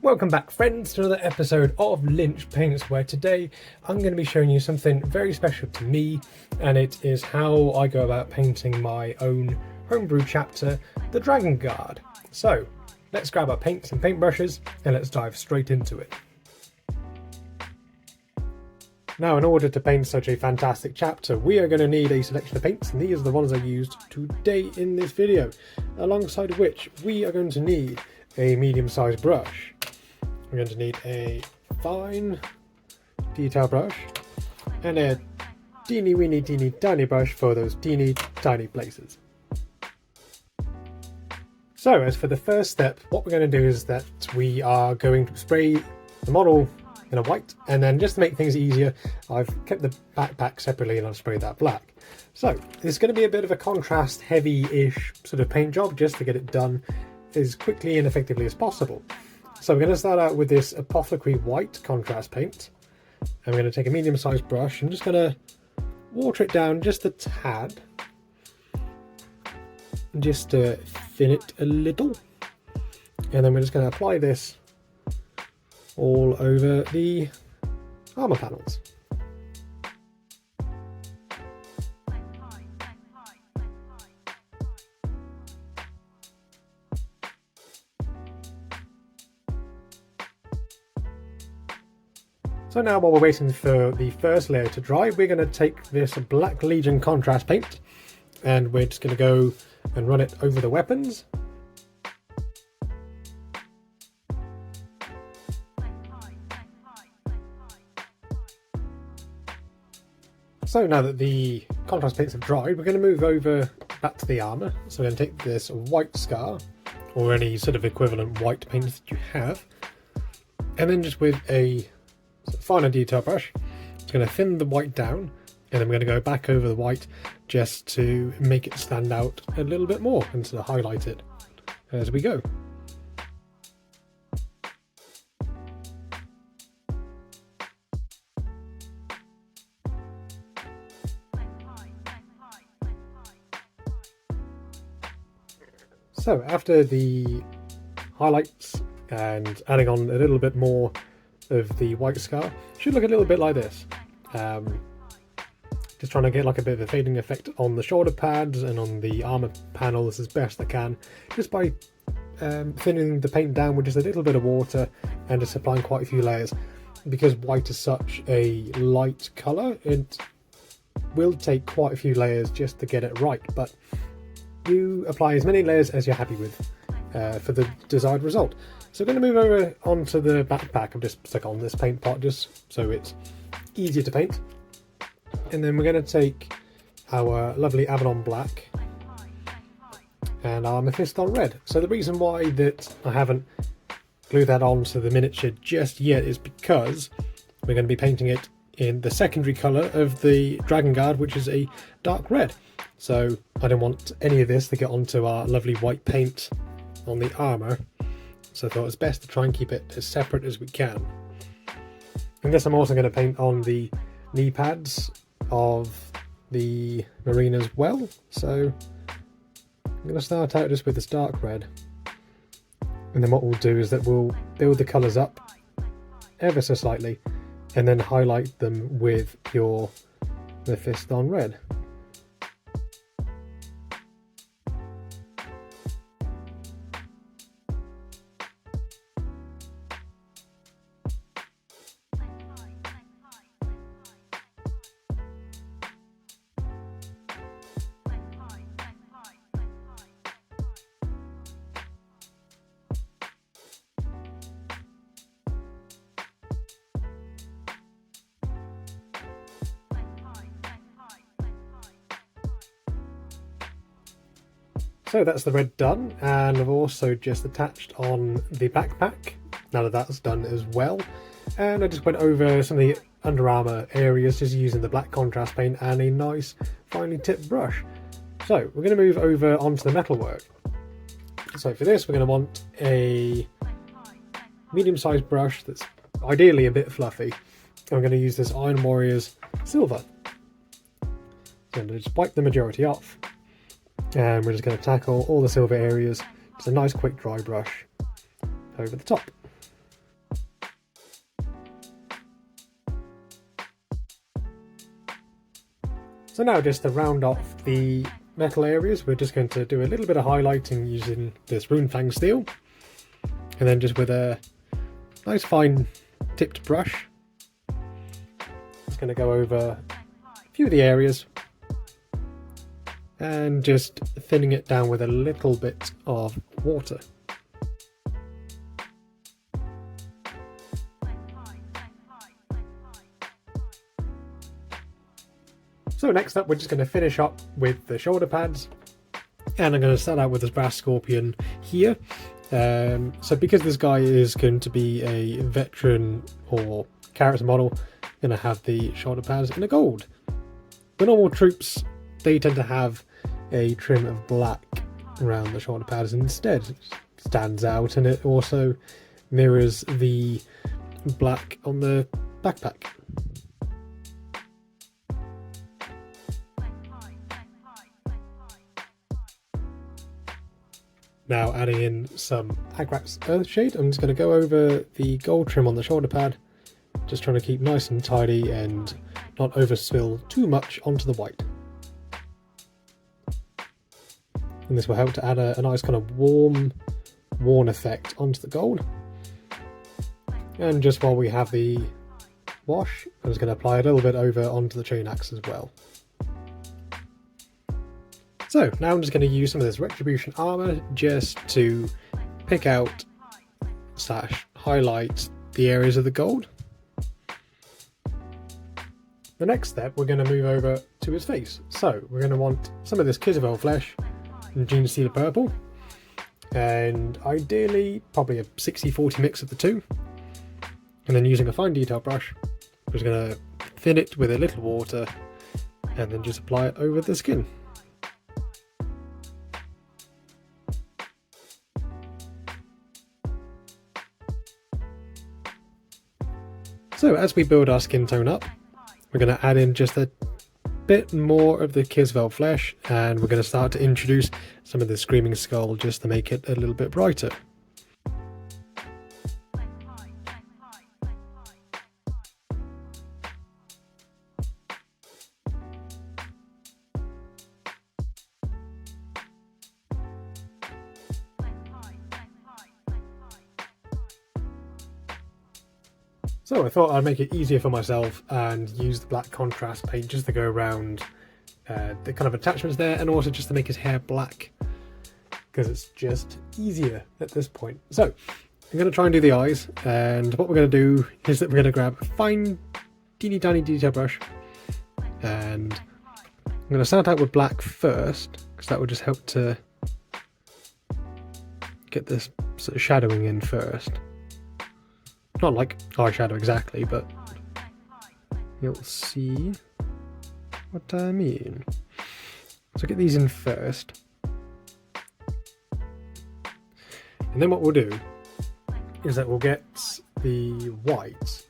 Welcome back friends to another episode of Lynch Paints, where today I'm going to be showing you something very special to me, and it is how I go about painting my own homebrew chapter, the Dragon Guard. So let's grab our paints and paintbrushes and let's dive straight into it. Now, in order to paint such a fantastic chapter, we are going to need a selection of paints, and these are the ones I used today in this video, alongside which we are going to need a medium-sized brush. We're going to need a fine detail brush and a teeny weeny teeny tiny brush for those teeny tiny places. So as for the first step, what we're going to do is that we are going to spray the model in a white, and then just to make things easier, I've kept the backpack separately and I've sprayed that black. So it's going to be a bit of a contrast heavy-ish sort of paint job just to get it done as quickly and effectively as possible. So we're going to start out with this Apothecary White contrast paint, and we're going to take a medium-sized brush and just going to water it down just a tad, just to thin it a little, and then we're just going to apply this all over the armour panels. So now, while we're waiting for the first layer to dry, we're going to take this Black Legion contrast paint and we're just going to go and run it over the weapons. So now that the contrast paints have dried, we're going to move over back to the armour. So we're going to take this white scar, or any sort of equivalent white paint that you have, and then just with a finer detail brush, it's going to thin the white down, and then we're going to go back over the white just to make it stand out a little bit more and sort of highlight it as we go. So after the highlights and adding on a little bit more of the white scar, it should look a little bit like this. Just trying to get like a bit of a fading effect on the shoulder pads and on the armour panels as best I can, just by thinning the paint down with just a little bit of water and just applying quite a few layers. Because white is such a light colour, it will take quite a few layers just to get it right, but you apply as many layers as you're happy with for the desired result. So we're going to move over onto the backpack. I've just stuck on this paint pot just so it's easier to paint. And then we're going to take our lovely Avalon Black and our Mephiston Red. So the reason why that I haven't glued that onto the miniature just yet is because we're going to be painting it in the secondary colour of the Dragon Guard, which is a dark red. So I don't want any of this to get onto our lovely white paint on the armour, so I thought it's best to try and keep it as separate as we can. And this I'm also going to paint on the knee pads of the Marine as well, so I'm going to start out just with this dark red, and then what we'll do is that we'll build the colours up ever so slightly and then highlight them with your Mephiston Red. So that's the red done, and I've also just attached on the backpack, now that that's done as well. And I just went over some of the Under Armour areas just using the black contrast paint and a nice finely tipped brush. So we're going to move over onto the metalwork. So for this we're going to want a medium-sized brush that's ideally a bit fluffy. And I'm going to use this Iron Warriors Silver. So I'm going to just wipe the majority off. And we're just going to tackle all the silver areas. Just a nice quick dry brush over the top. So now, just to round off the metal areas, we're just going to do a little bit of highlighting using this Runefang steel, and then just with a nice fine tipped brush, just going to go over a few of the areas and just thinning it down with a little bit of water. So next up, we're just going to finish up with the shoulder pads, and I'm going to start out with this brass scorpion here. So because this guy is going to be a veteran or character model, I'm going to have the shoulder pads in a gold. The normal troops, they tend to have a trim of black around the shoulder pads, and instead it stands out, and it also mirrors the black on the backpack. Now adding in some Agrax Earthshade, I'm just going to go over the gold trim on the shoulder pad, just trying to keep nice and tidy and not overspill too much onto the white. And this will help to add a nice kind of worn effect onto the gold. And just while we have the wash, I'm just going to apply a little bit over onto the chain axe as well. So now I'm just going to use some of this Retribution armour just to pick out / highlight the areas of the gold. The next step, we're going to move over to his face. So we're going to want some of this Kisvel flesh in Gene Stealer purple, and ideally probably a 60-40 mix of the two. And then using a fine detail brush, we're just going to thin it with a little water and then just apply it over the skin. So as we build our skin tone up, we're going to add in just a bit more of the Kisvel flesh, and we're going to start to introduce some of the Screaming Skull just to make it a little bit brighter. So I thought I'd make it easier for myself and use the black contrast paint just to go around the kind of attachments there, and also just to make his hair black, because it's just easier at this point. So I'm going to try and do the eyes, and what we're going to do is that we're going to grab a fine teeny tiny detail brush, and I'm going to start out with black first, because that will just help to get this sort of shadowing in first. Not like eyeshadow exactly, but you'll see what I mean. So get these in first. And then what we'll do is that we'll get the whites.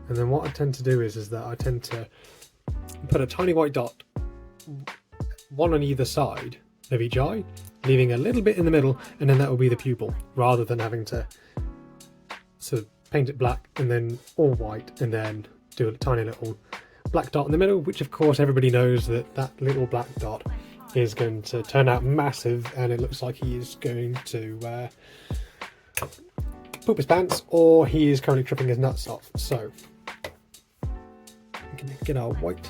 And then what I tend to do is that I tend to put a tiny white dot, one on either side of each eye, leaving a little bit in the middle, and then that will be the pupil, rather than having to sort of paint it black and then all white and then do a tiny little black dot in the middle, which of course everybody knows that that little black dot is going to turn out massive, and it looks like he is going to poop his pants, or he is currently tripping his nuts off. So we can get our white.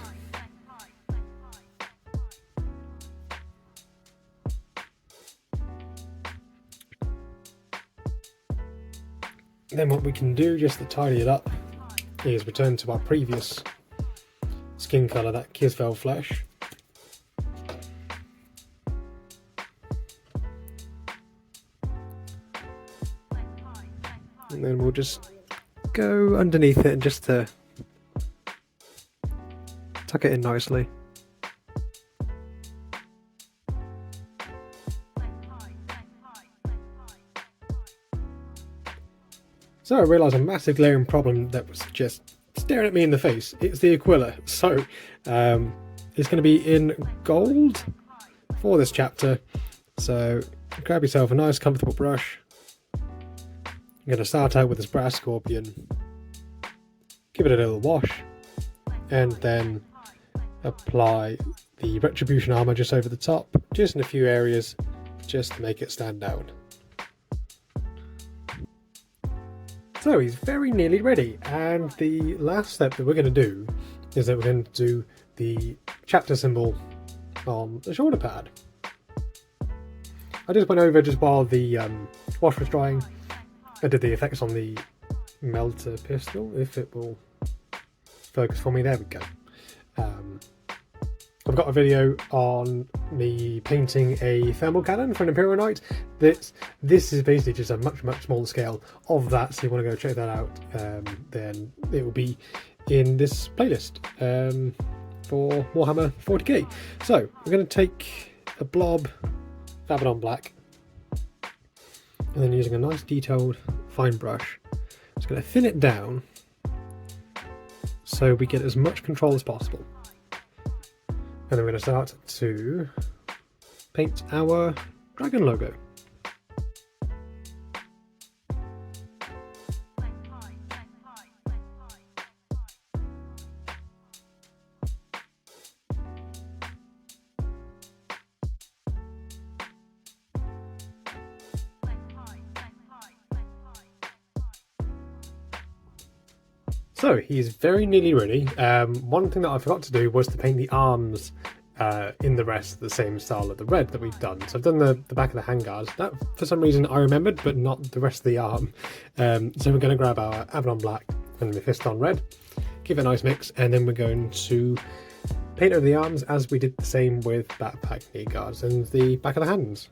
Then what we can do just to tidy it up is return to our previous skin colour, that Kisvel flesh. And then we'll just go underneath it and just to tuck it in nicely. So I realised a massive glaring problem that was just staring at me in the face. It's the Aquila. So it's going to be in gold for this chapter. So grab yourself a nice comfortable brush. I'm going to start out with this brass scorpion. Give it a little wash. And then apply the retribution armour just over the top, just in a few areas, just to make it stand out. So he's very nearly ready, and the last step that we're going to do is that we're going to do the chapter symbol on the shoulder pad. I just went over just while the wash was drying. I did the effects on the melter pistol, if it will focus for me. There we go. I've got a video on me painting a thermal cannon for an Imperial Knight. This is basically just a much smaller scale of that, so you want to go check that out, then it will be in this playlist for Warhammer 40K. So we're going to take a blob, fab it on black, and then using a nice detailed fine brush, just going to thin it down so we get as much control as possible. And then we're going to start to paint our dragon logo. So he's very nearly ready. One thing that I forgot to do was to paint the arms in the rest of the same style of the red that we've done. So I've done the back of the handguards. That for some reason I remembered, but not the rest of the arm. So we're going to grab our Avalon black and the Fiston red, give it a nice mix, and then we're going to paint over the arms as we did the same with backpack, knee guards, and the back of the hands.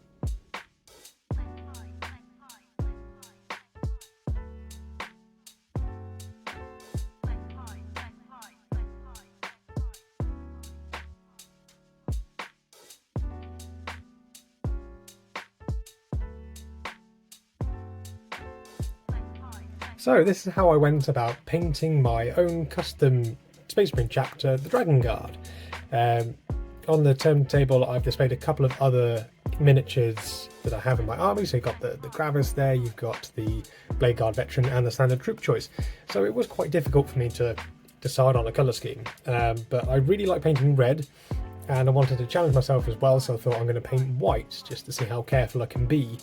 So this is how I went about painting my own custom Space Marine chapter, the Dragon Guard. On the turntable I've displayed a couple of other miniatures that I have in my army. So you've got the Gravis there, you've got the Blade Guard Veteran and the standard troop choice. So it was quite difficult for me to decide on a colour scheme. But I really like painting red, and I wanted to challenge myself as well, so I thought I'm going to paint white just to see how careful I can be.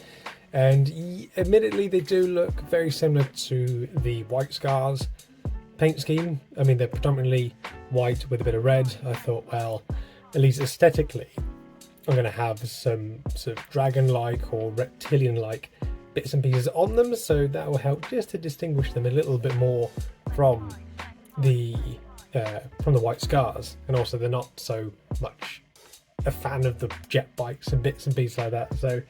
And admittedly they do look very similar to the White Scars paint scheme. I mean, they're predominantly white with a bit of red. I thought, well, at least aesthetically I'm going to have some sort of dragon-like or reptilian-like bits and pieces on them, so that will help just to distinguish them a little bit more from the White Scars. And also they're not so much a fan of the jet bikes and bits and pieces like that, so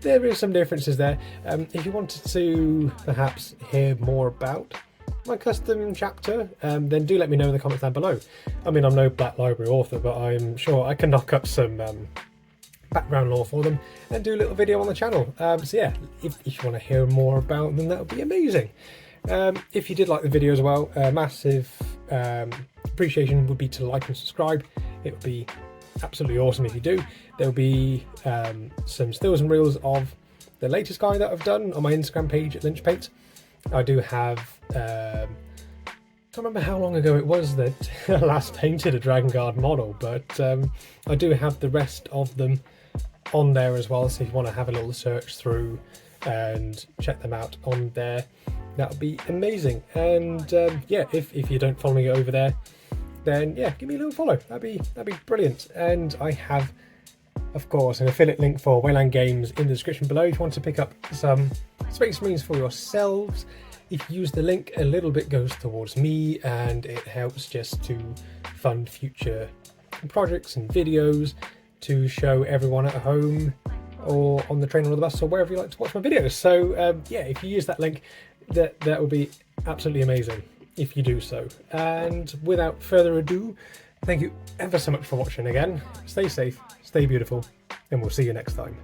there is some differences there. If you wanted to perhaps hear more about my custom chapter, then do let me know in the comments down below. I mean, I'm no Black Library author, but I'm sure I can knock up some background lore for them and do a little video on the channel. So yeah, if you want to hear more about them, that would be amazing. If you did like the video as well, massive appreciation would be to like and subscribe. It would be absolutely awesome if you do. There'll be some stills and reels of the latest guy that I've done on my Instagram page at Lynch Paint. I do have can't remember how long ago it was that I last painted a Dragon Guard model, but I do have the rest of them on there as well, so if you want to have a little search through and check them out on there, that would be amazing. And yeah, if you don't follow me over there, then yeah, give me a little follow. That'd be brilliant. And I have, of course, an affiliate link for Wayland Games in the description below if you want to pick up some Space Marines for yourselves. If you use the link, a little bit goes towards me, and it helps just to fund future projects and videos to show everyone at home or on the train or the bus or wherever you like to watch my videos. So yeah, if you use that link, that would be absolutely amazing if you do so. And without further ado, thank you ever so much for watching again. Stay safe, stay beautiful, and we'll see you next time.